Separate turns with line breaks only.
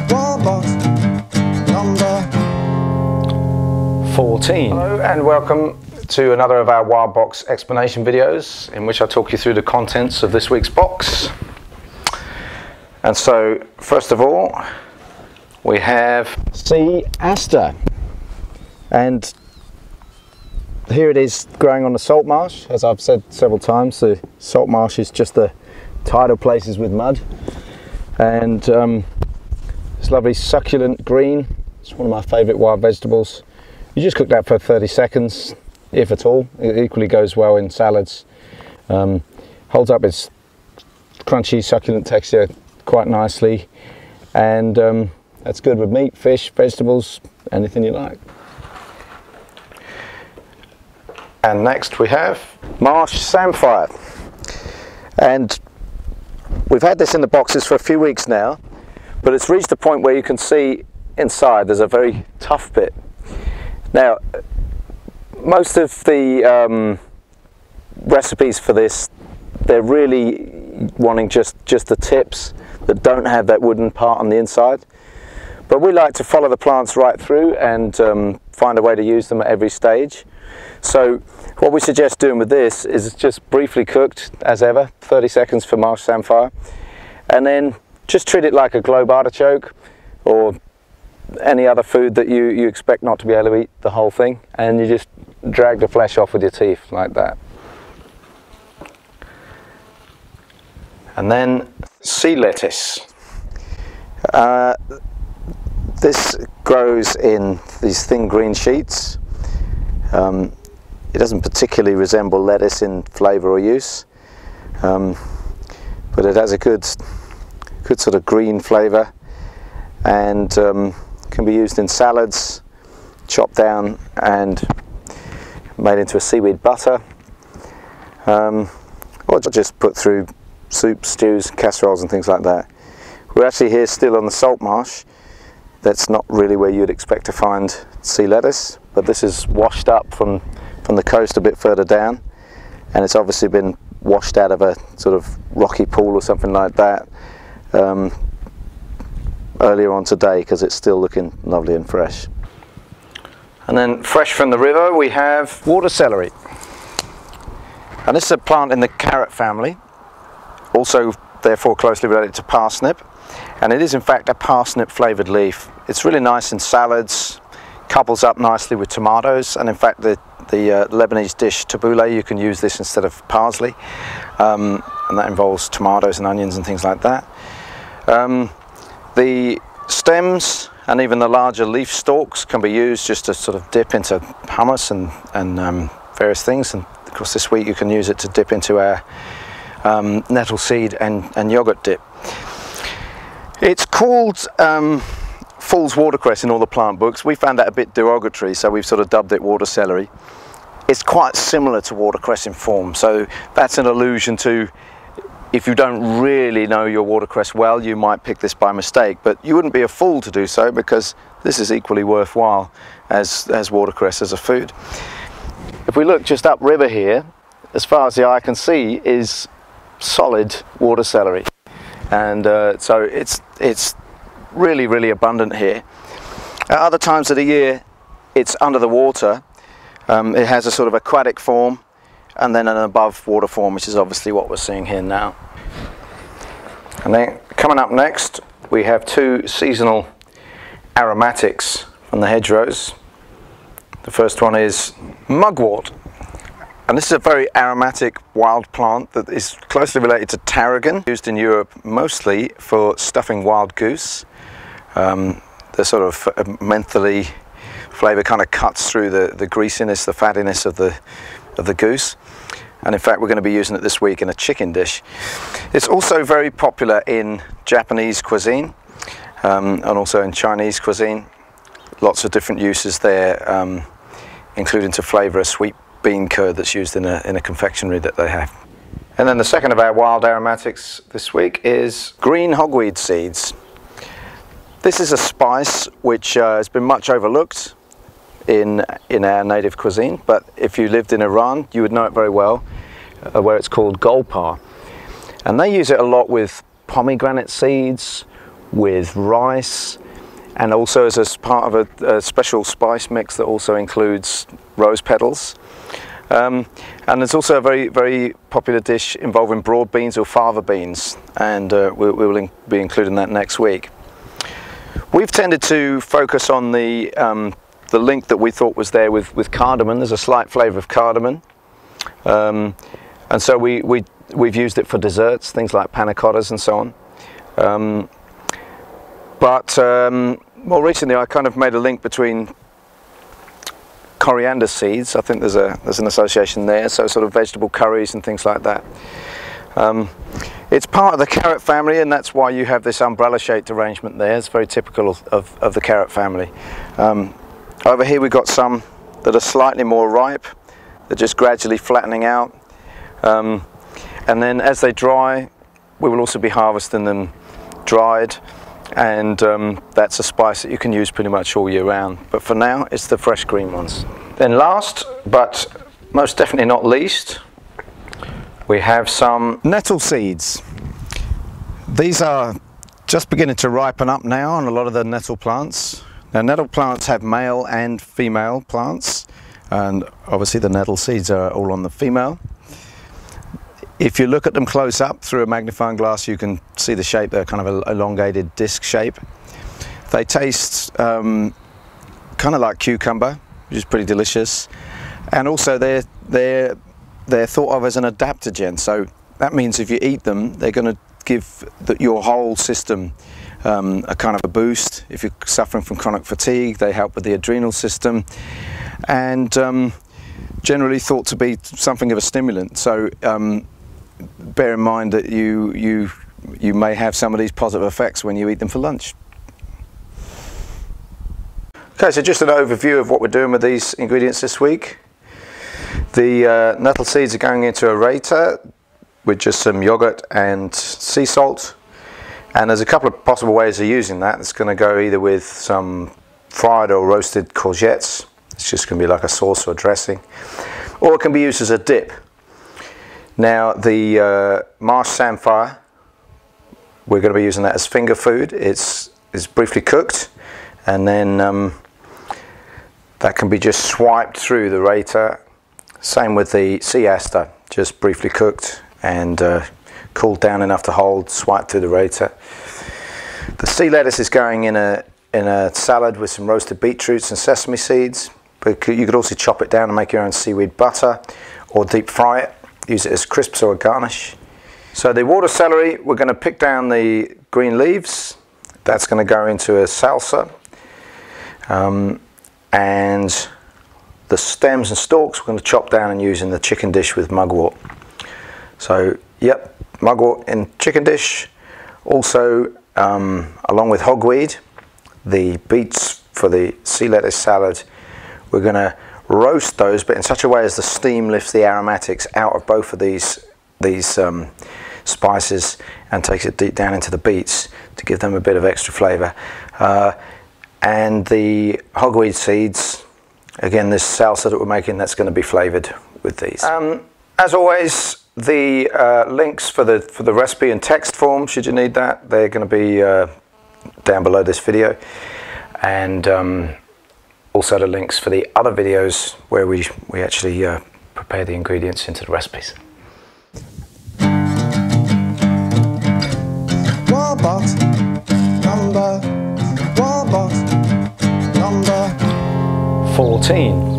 Wild Box number 14. Hello and welcome to another of our Wild Box explanation videos in which I talk you through the contents of this week's box. And so first of all we have Sea Aster, and here it is growing on the salt marsh. As I've said several times, the salt marsh is just the tidal places with mud, and this lovely succulent green, it's one of my favourite wild vegetables. You just cook that for 30 seconds, if at all. It equally goes well in salads. Holds up its crunchy, succulent texture quite nicely, and that's good with meat, fish, vegetables, anything you like. And next we have Marsh Samphire, and we've had this in the boxes for a few weeks now, but it's reached a point where you can see inside there's a very tough bit. Now, most of the recipes for this, they're really wanting just the tips that don't have that wooden part on the inside. But we like to follow the plants right through and find a way to use them at every stage. So what we suggest doing with this is just briefly cooked, as ever, 30 seconds for Marsh Samphire, and then just treat it like a globe artichoke or any other food that you expect not to be able to eat the whole thing, and you just drag the flesh off with your teeth like that. And then sea lettuce. This grows in these thin green sheets. It doesn't particularly resemble lettuce in flavour or use, but it has a good sort of green flavour, and can be used in salads, chopped down and made into a seaweed butter, or just put through soups, stews, casseroles and things like that. We're actually here still on the salt marsh. That's not really where you'd expect to find sea lettuce, but this is washed up from the coast a bit further down, and it's obviously been washed out of a sort of rocky pool or something like that earlier on today, because it's still looking lovely and fresh. And then fresh from the river we have water celery, and this is a plant in the carrot family, also therefore closely related to parsnip, and it is in fact a parsnip flavoured leaf. It's really nice in salads, couples up nicely with tomatoes, and in fact the Lebanese dish tabbouleh, you can use this instead of parsley, and that involves tomatoes and onions and things like that. The stems and even the larger leaf stalks can be used just to sort of dip into hummus and various things, and of course this week you can use it to dip into our nettle seed and yogurt dip. It's called fool's watercress in all the plant books. We found that a bit derogatory, so we've sort of dubbed it water celery. It's quite similar to watercress in form, so that's an allusion to, if you don't really know your watercress well, you might pick this by mistake, but you wouldn't be a fool to do so, because this is equally worthwhile as watercress as a food. If we look just upriver here, as far as the eye can see is solid water celery, and so it's really abundant here. At other times of the year it's under the water. It has a sort of aquatic form and then an above water form, which is obviously what we're seeing here now. And then coming up next we have two seasonal aromatics from the hedgerows. The first one is Mugwort, and this is a very aromatic wild plant that is closely related to tarragon, used in Europe mostly for stuffing wild goose. The sort of mentholy flavour kind of cuts through the greasiness, the fattiness of the goose, and in fact we're going to be using it this week in a chicken dish. It's also very popular in Japanese cuisine and also in Chinese cuisine. Lots of different uses there, including to flavour a sweet bean curd that's used in a confectionery that they have. And then the second of our wild aromatics this week is green hogweed seeds. This is a spice which has been much overlooked in our native cuisine, but if you lived in Iran you would know it very well, where it's called golpar. And they use it a lot with pomegranate seeds, with rice, and also as a part of a special spice mix that also includes rose petals. And there's also a very, very popular dish involving broad beans or fava beans, and we will be including that next week. We've tended to focus on the link that we thought was there with cardamom. There's a slight flavour of cardamom, and so we've used it for desserts, things like panna cottas and so on. But more recently, I kind of made a link between coriander seeds. I think there's an association there, so sort of vegetable curries and things like that. It's part of the carrot family, and that's why you have this umbrella shaped arrangement there. It's very typical of the carrot family. Over here we've got some that are slightly more ripe. They're just gradually flattening out, and then as they dry, we will also be harvesting them dried, and that's a spice that you can use pretty much all year round, but for now it's the fresh green ones. Then last but most definitely not least, we have some nettle seeds. These are just beginning to ripen up now on a lot of the nettle plants. Now, nettle plants have male and female plants, and obviously the nettle seeds are all on the female. If you look at them close up through a magnifying glass, you can see the shape. They're kind of an elongated disc shape. They taste kind of like cucumber, which is pretty delicious. And also they're thought of as an adaptogen. So that means if you eat them, they're going to give your whole system a kind of a boost. If you're suffering from chronic fatigue, they help with the adrenal system, and generally thought to be something of a stimulant. So bear in mind that you may have some of these positive effects when you eat them for lunch. Okay, so just an overview of what we're doing with these ingredients this week. The nettle seeds are going into a Raita with just some yogurt and sea salt, and there's a couple of possible ways of using that. It's going to go either with some fried or roasted courgettes. It's just going to be like a sauce or dressing, or it can be used as a dip. Now, the Marsh Samphire, we're going to be using that as finger food. It's briefly cooked, and then that can be just swiped through the Raita. Same with the sea aster, just briefly cooked and cooled down enough to hold, swiped through the Raita. The sea lettuce is going in a salad with some roasted beetroots and sesame seeds. But you could also chop it down and make your own seaweed butter, or deep fry it. Use it as crisps or a garnish. So the water celery, we're going to pick down the green leaves. That's going to go into a salsa. And the stems and stalks we're going to chop down and use in the chicken dish with mugwort. So, yep, mugwort in chicken dish. Also, along with hogweed, the beets for the sea lettuce salad, we're going to roast those, but in such a way as the steam lifts the aromatics out of both of these spices and takes it deep down into the beets to give them a bit of extra flavour. And the hogweed seeds, again, this salsa that we're making, that's going to be flavoured with these. As always, the links for the recipe in text form, should you need that, they're going to be down below this video, and also the links for the other videos where we actually prepare the ingredients into the recipes.
Warbot number 14.